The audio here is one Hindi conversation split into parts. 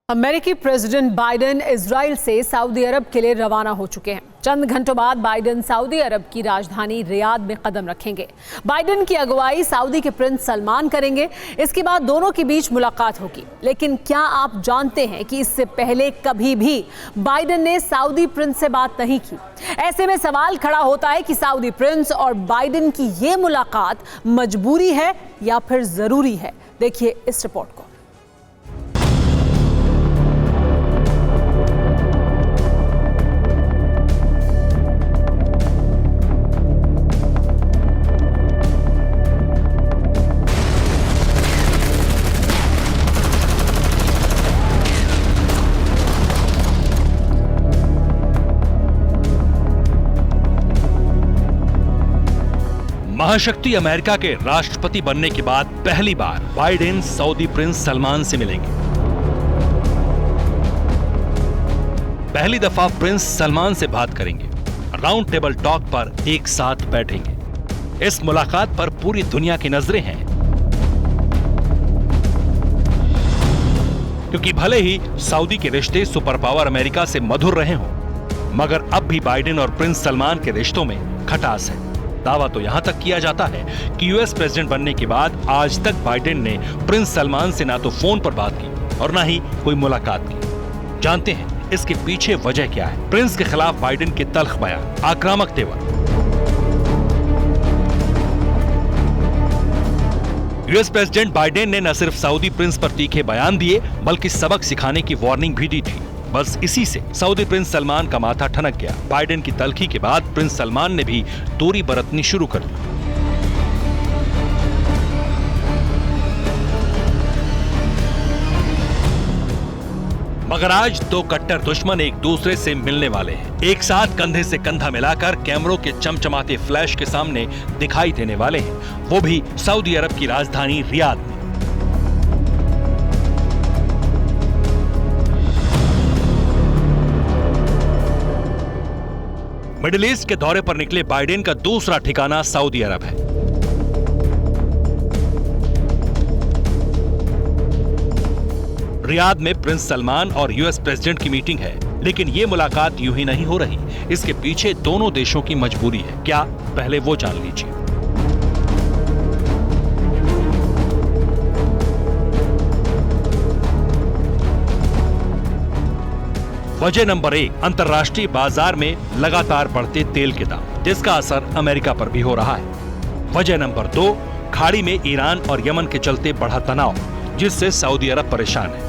अमेरिकी प्रेसिडेंट बाइडेन इजराइल से सऊदी अरब के लिए रवाना हो चुके हैं। चंद घंटों बाद बाइडेन सऊदी अरब की राजधानी रियाद में कदम रखेंगे। बाइडेन की अगुवाई सऊदी के प्रिंस सलमान करेंगे। इसके बाद दोनों के बीच मुलाकात होगी। लेकिन क्या आप जानते हैं कि इससे पहले कभी भी बाइडेन ने सऊदी प्रिंस से बात नहीं की। ऐसे में सवाल खड़ा होता है कि सऊदी प्रिंस और बाइडेन की ये मुलाकात मजबूरी है या फिर जरूरी है। देखिए इस रिपोर्ट को। महाशक्ति अमेरिका के राष्ट्रपति बनने के बाद पहली बार बाइडेन सऊदी प्रिंस सलमान से मिलेंगे। पहली दफा प्रिंस सलमान से बात करेंगे। राउंड टेबल टॉक पर एक साथ बैठेंगे। इस मुलाकात पर पूरी दुनिया की नजरें हैं, क्योंकि भले ही सऊदी के रिश्ते सुपर पावर अमेरिका से मधुर रहे हों, मगर अब भी बाइडेन और प्रिंस सलमान के रिश्तों में खटास है। दावा तो यहां तक किया जाता है कि यूएस प्रेसिडेंट बनने के बाद आज तक बाइडेन ने प्रिंस सलमान से ना तो फोन पर बात की और ना ही कोई मुलाकात की। जानते हैं इसके पीछे वजह क्या है। प्रिंस के खिलाफ बाइडेन के तल्ख बयान, आक्रामक तेवर। यूएस प्रेसिडेंट बाइडेन ने न सिर्फ सऊदी प्रिंस पर तीखे बयान दिए, बल्कि सबक सिखाने की वार्निंग भी दी थी। बस इसी से सऊदी प्रिंस सलमान का माथा ठनक गया। बाइडेन की तल्खी के बाद प्रिंस सलमान ने भी दूरी बरतनी शुरू कर दी। मगर आज दो कट्टर दुश्मन एक दूसरे से मिलने वाले हैं। एक साथ कंधे से कंधा मिलाकर कैमरों के चमचमाते फ्लैश के सामने दिखाई देने वाले हैं, वो भी सऊदी अरब की राजधानी रियाद में। मिडिल ईस्ट के दौरे पर निकले बाइडेन का दूसरा ठिकाना सऊदी अरब है। रियाद में प्रिंस सलमान और यूएस प्रेसिडेंट की मीटिंग है, लेकिन ये मुलाकात यूं ही नहीं हो रही। इसके पीछे दोनों देशों की मजबूरी है। क्या, पहले वो जान लीजिए। वजह नंबर 1, अंतर्राष्ट्रीय बाजार में लगातार बढ़ते तेल के दाम, जिसका असर अमेरिका पर भी हो रहा है। वजह नंबर 2, खाड़ी में ईरान और यमन के चलते बढ़ा तनाव, जिससे सऊदी अरब परेशान है।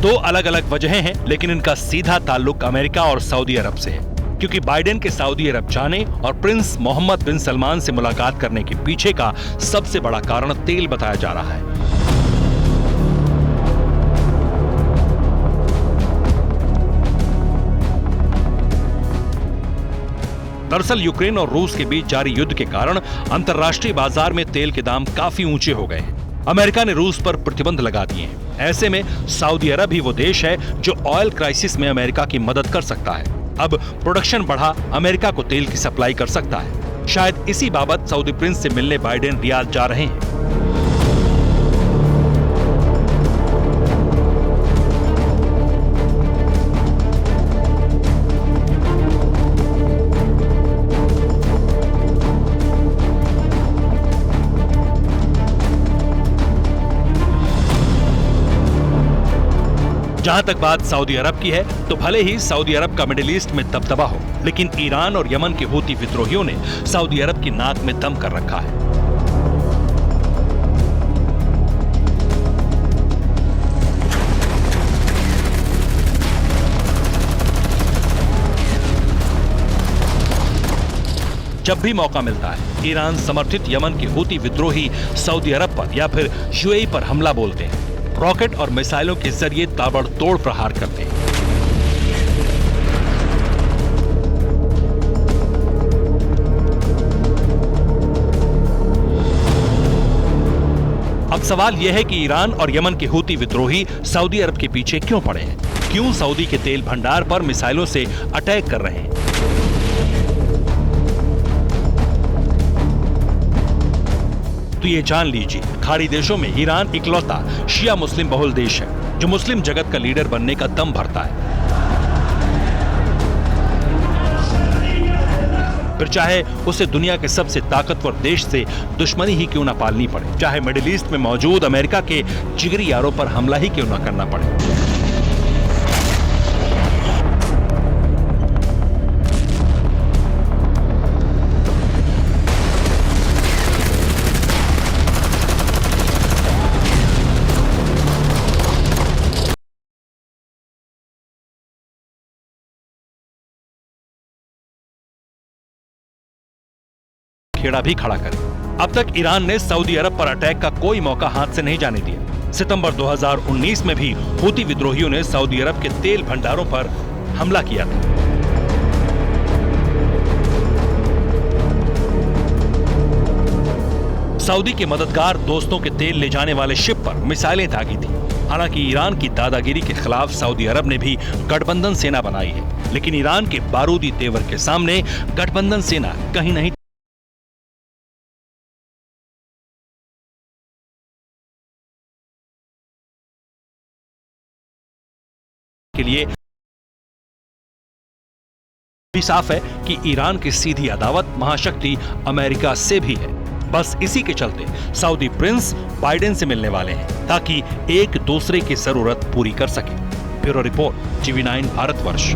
दो अलग अलग वजहें हैं, लेकिन इनका सीधा ताल्लुक अमेरिका और सऊदी अरब से है, क्योंकि बाइडेन के सऊदी अरब जाने और प्रिंस मोहम्मद बिन सलमान से मुलाकात करने के पीछे का सबसे बड़ा कारण तेल बताया जा रहा है। दरअसल यूक्रेन और रूस के बीच जारी युद्ध के कारण अंतर्राष्ट्रीय बाजार में तेल के दाम काफी ऊंचे हो गए हैं। अमेरिका ने रूस पर प्रतिबंध लगा दिए हैं। ऐसे में सऊदी अरब ही वो देश है जो ऑयल क्राइसिस में अमेरिका की मदद कर सकता है। अब प्रोडक्शन बढ़ा, अमेरिका को तेल की सप्लाई कर सकता है। शायद इसी बाबत सऊदी प्रिंस से मिलने बाइडेन रियाद जा रहे हैं। जहां तक बात सऊदी अरब की है, तो भले ही सऊदी अरब का मिडिल ईस्ट में दबदबा हो, लेकिन ईरान और यमन के हूती विद्रोहियों ने सऊदी अरब की नाक में दम कर रखा है। जब भी मौका मिलता है, ईरान समर्थित यमन के हूती विद्रोही सऊदी अरब पर या फिर यूएई पर हमला बोलते हैं। रॉकेट और मिसाइलों के जरिए ताबड़तोड़ प्रहार करते हैं। अब सवाल यह है कि ईरान और यमन के हूती विद्रोही सऊदी अरब के पीछे क्यों पड़े हैं? क्यों सऊदी के तेल भंडार पर मिसाइलों से अटैक कर रहे हैं? तो ये जान लीजिए, खाड़ी देशों में ईरान इकलौता शिया मुस्लिम बहुल देश है जो मुस्लिम जगत का लीडर बनने का दम भरता है। फिर चाहे उसे दुनिया के सबसे ताकतवर देश से दुश्मनी ही क्यों ना पालनी पड़े, चाहे मिडिल ईस्ट में मौजूद अमेरिका के जिगरी यारों पर हमला ही क्यों ना करना पड़े। खेड़ा भी खड़ा करे। अब तक ईरान ने सऊदी अरब पर अटैक का कोई मौका हाथ से नहीं जाने दिया। सितंबर 2019 में भी हूती विद्रोहियों ने सऊदी अरब के तेल भंडारों पर हमला किया था। सऊदी के मददगार दोस्तों के तेल ले जाने वाले शिप पर मिसाइलें दागी थी। हालांकि ईरान की दादागिरी के खिलाफ सऊदी अरब ने भी गठबंधन सेना बनाई है, लेकिन ईरान के बारूदी तेवर के सामने गठबंधन सेना कहीं नहीं के लिए भी साफ है कि ईरान की सीधी अदावत महाशक्ति अमेरिका से भी है। बस इसी के चलते सऊदी प्रिंस बाइडेन से मिलने वाले हैं ताकि एक दूसरे की जरूरत पूरी कर सके। Bureau report, TV9 Bharatvarsh.